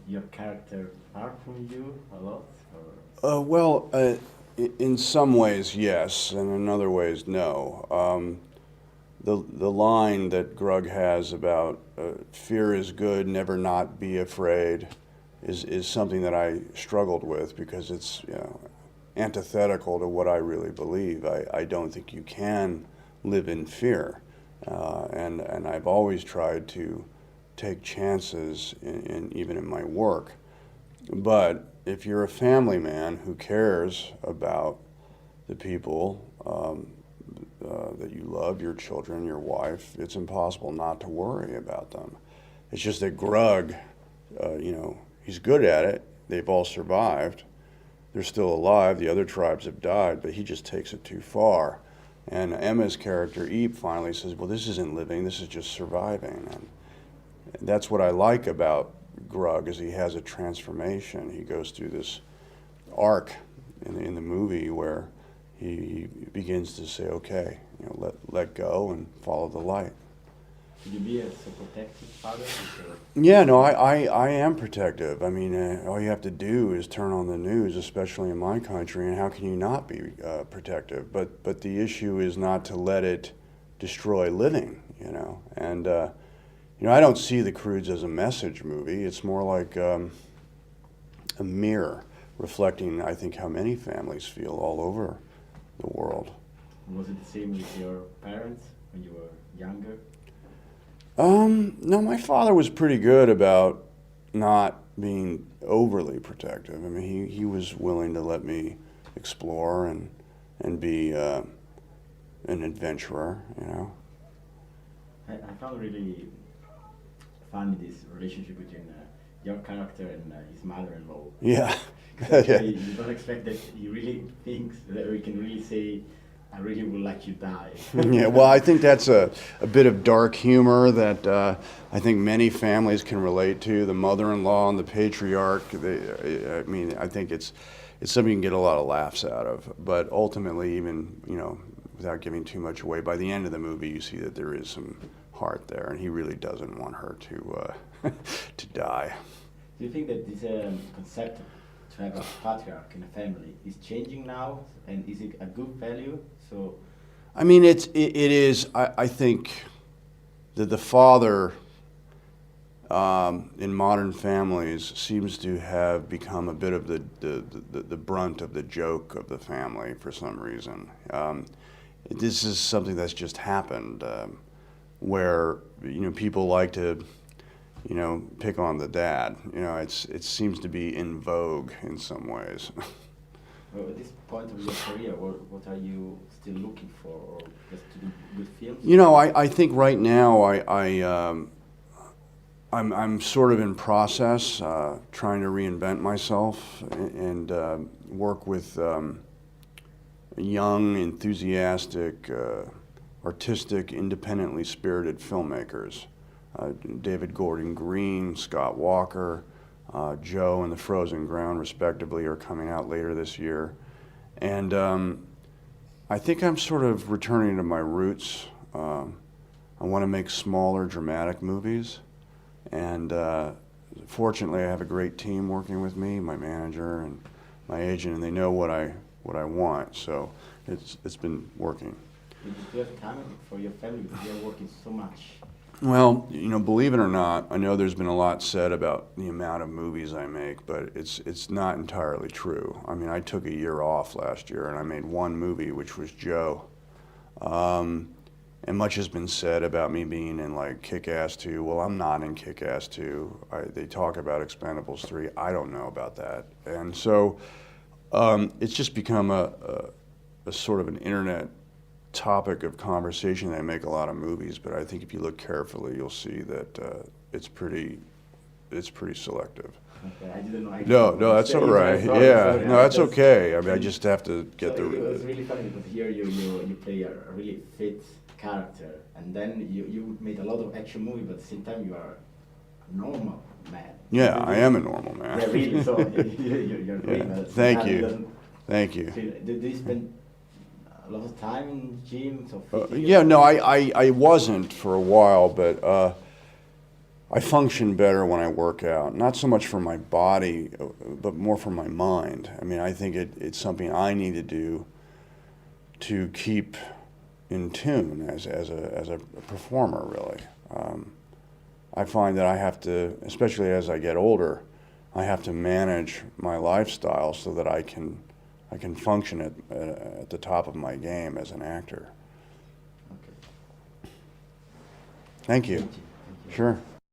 your character far from you a lot? In some ways, yes, and in other ways, no. The line that Grug has about fear is good, never not be afraid, is something that I struggled with because it's antithetical to what I really believe. I don't think you can live in fear, and I've always tried to take chances even in my work. But if you're a family man who cares about the people that you love, your children, your wife, it's impossible not to worry about them. It's just that Grug, he's good at it. They've all survived. They're still alive. The other tribes have died, but he just takes it too far. And Emma's character, Eve, finally says, well, this isn't living, this is just surviving. And that's what I like about Grug, is he has a transformation. He goes through this arc in the movie where he begins to say, okay, let go and follow the light. Could you be a so protective father? Yeah, no, I am protective. I mean, all you have to do is turn on the news, especially in my country, and how can you not be protective? But the issue is not to let it destroy living, And, I don't see the Croods as a message movie. It's more like a mirror reflecting, I think, how many families feel all over the world. Was it the same with your parents when you were younger? No, my father was pretty good about not being overly protective. I mean, he was willing to let me explore and be an adventurer, I found really funny this relationship between your character and his mother-in-law. Yeah. You don't expect that he really thinks that we can really say, I really would let you die. Yeah, well, I think that's a bit of dark humor that I think many families can relate to. The mother-in-law and the patriarch. I think it's something you can get a lot of laughs out of. But ultimately, even without giving too much away, by the end of the movie, you see that there is some heart there, and he really doesn't want her to to die. Do you think that this concept to have a patriarch in a family is changing now, and is it a good value? So, I mean, it is. I think that the father in modern families seems to have become a bit of the brunt of the joke of the family for some reason. This is something that's just happened, where people like to pick on the dad. It seems to be in vogue in some ways. well, at this point of your career, what are you still looking for, or just to do good films? I think right now I'm sort of in process, trying to reinvent myself and work with young, enthusiastic, artistic, independently spirited filmmakers. David Gordon Green, Scott Walker, Joe and the Frozen Ground, respectively, are coming out later this year. And I think I'm sort of returning to my roots. I want to make smaller, dramatic movies. And fortunately, I have a great team working with me, my manager and my agent, and they know what I want. So it's been working. Do you have time for your family because you're working so much? Well, believe it or not, I know there's been a lot said about the amount of movies I make, but it's not entirely true. I mean, I took a year off last year, and I made one movie, which was Joe. And much has been said about me being in like Kick-Ass 2. Well, I'm not in Kick-Ass 2. They talk about Expendables 3. I don't know about that. And so it's just become a sort of an internet topic of conversation. They make a lot of movies, but I think if you look carefully, you'll see that it's pretty selective. Okay, I didn't know. No, that's all right. Sorry, Yeah, sorry, no, that's okay. I mean, I just have to get so the. It was really funny because here you play a really fit character, and then you made a lot of action movie, but at the same time you are a normal man. Yeah, I am a normal man. Yeah, really. So you're great. Yeah. But Thank you. Thank you. So, do you spend a lot of time in gym? So Yeah, no, I wasn't for a while, but I function better when I work out, not so much for my body, but more for my mind. I mean, I think it's something I need to do to keep in tune as a performer, really. I find that I have to, especially as I get older, I have to manage my lifestyle so that I can function at the top of my game as an actor. Okay. Thank you. Thank you. Sure.